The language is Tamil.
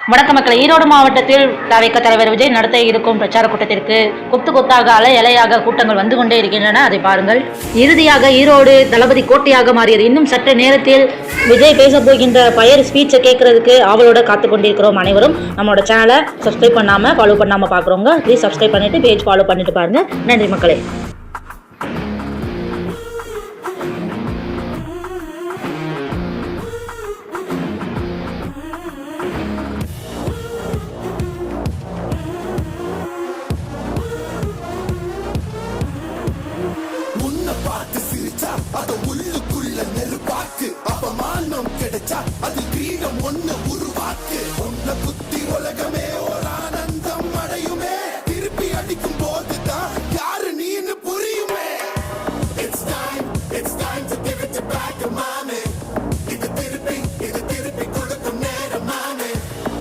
வணக்க மக்களை, ஈரோடு மாவட்டத்தில் தவிக தலைவர் விஜய் நடத்த இருக்கும் பிரச்சார கூட்டத்திற்கு கொத்து கொத்தாக அலை அலையாக கூட்டங்கள் வந்து கொண்டே இருக்கின்றன. அதை பாருங்கள். இறுதியாக ஈரோடு தளபதி கோட்டையாக மாறியது. இன்னும் சற்று நேரத்தில் விஜய் பேச போகின்ற பயர் ஸ்பீச்சை கேட்கறதுக்கு ஆவலோட காத்து கொண்டிருக்கிறோம். அனைவரும் நம்மளோட சேனலை சப்ஸ்கிரைப் பண்ணாம ஃபாலோ பண்ணாம பாக்குறவங்க ப்ளீஸ் சப்ஸ்கிரைப் பண்ணிட்டு பேஜ் ஃபாலோ பண்ணிட்டு பாருங்க. நன்றி மக்களே. அத உள்ளுக்குள்ள நெருப்பாக்கு அப்பமானம் கிடைச்சா அது கிரீடம் ஒண்ணு உருவாக்கு உன்னை குத்தி உலக